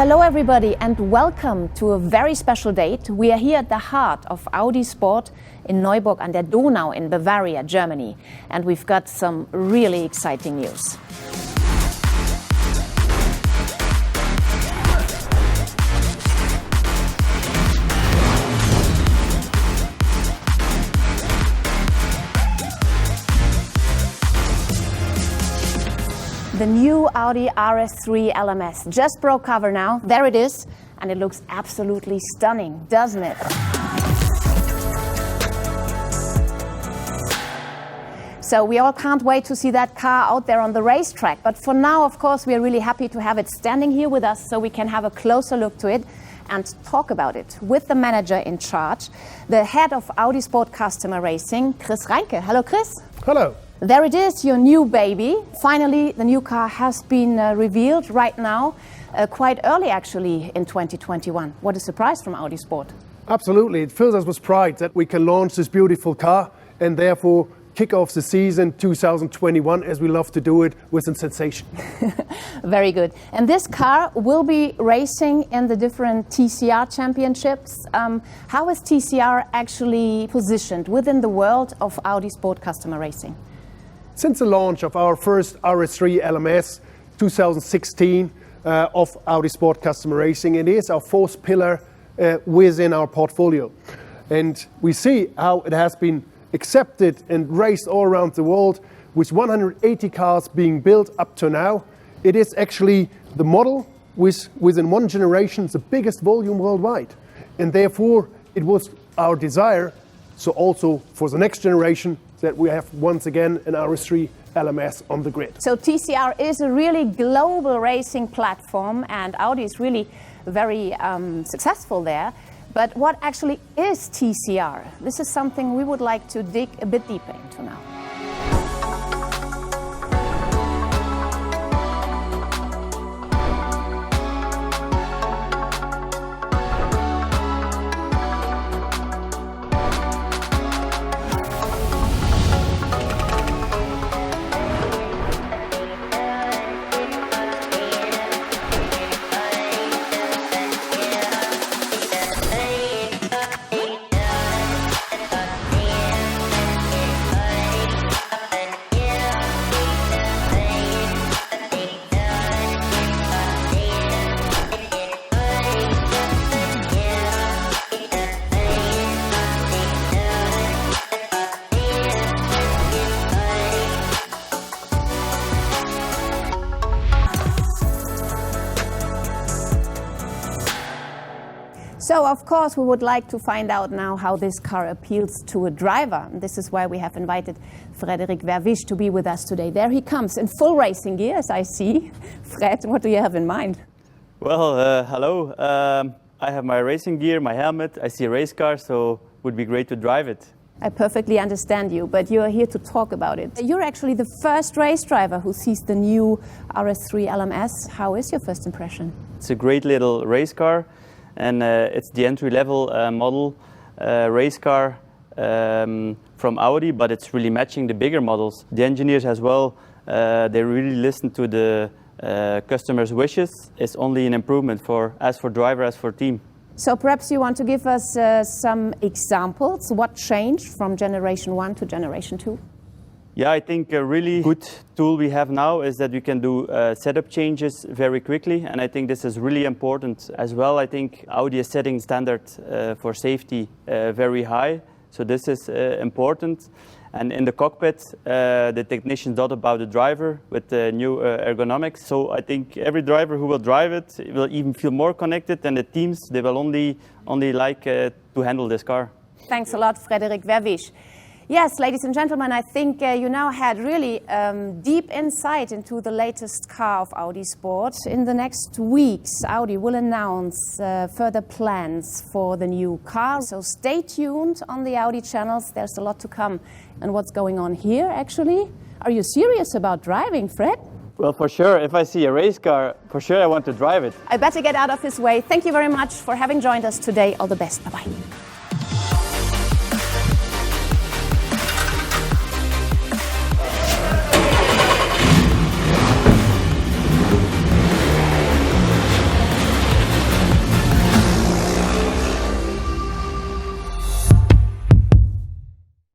Hello everybody and welcome to a very special date. We are here at the heart of Audi Sport in Neuburg an der Donau in Bavaria, Germany. And we've got some really exciting news. The new Audi RS3 LMS just broke cover now. There it is, and it looks absolutely stunning, doesn't it? So we all can't wait to see that car out there on the racetrack. But for now, of course, we are really happy to have it standing here with us so we can have a closer look to it and talk about it with the manager in charge, the head of Audi Sport Customer Racing, Chris Reinke. Hello, Chris. Hello. There it is, your new baby. Finally, the new car has been revealed right now, quite early actually in 2021. What a surprise from Audi Sport. Absolutely, it fills us with pride that we can launch this beautiful car and therefore kick off the season 2021 as we love to do it with a sensation. Very good. And this car will be racing in the different TCR championships. How is TCR actually positioned within the world of Audi Sport Customer Racing? Since the launch of our first RS3 LMS 2016 of Audi Sport Customer Racing, it is our fourth pillar within our portfolio. And we see how it has been accepted and raced all around the world with 180 cars being built up to now. It is actually the model within one generation, the biggest volume worldwide. And therefore, it was our desire, so also for the next generation, that we have once again an RS3 LMS on the grid. So TCR is a really global racing platform and Audi is really very successful there. But what actually is TCR? This is something we would like to dig a bit deeper into now. So, of course, we would like to find out now how this car appeals to a driver. And this is why we have invited Frederik Verwisch to be with us today. There he comes in full racing gear, as I see. Fred, what do you have in mind? Well, hello. I have my racing gear, my helmet. I see a race car, so it would be great to drive it. I perfectly understand you, but you are here to talk about it. You're actually the first race driver who sees the new RS3 LMS. How is your first impression? It's a great little race car. And it's the entry-level model race car from Audi, but it's really matching the bigger models. The engineers as well, they really listen to the customers' wishes. It's only an improvement as for driver, as for team. So perhaps you want to give us some examples. What changed from generation 1 to generation 2? Yeah, I think a really good tool we have now is that we can do setup changes very quickly, and I think this is really important as well. I think Audi is setting standards for safety very high, so this is important. And in the cockpit, the technicians thought about the driver with the new ergonomics. So I think every driver who will drive it will even feel more connected, and the teams, they will only like to handle this car. Thanks a lot, Frederik Verwisch. Yes, ladies and gentlemen, I think you now had really deep insight into the latest car of Audi Sport. In the next weeks, Audi will announce further plans for the new car. So stay tuned on the Audi channels. There's a lot to come. And what's going on here, actually? Are you serious about driving, Fred? Well, for sure. If I see a race car, for sure I want to drive it. I better get out of his way. Thank you very much for having joined us today. All the best. Bye-bye.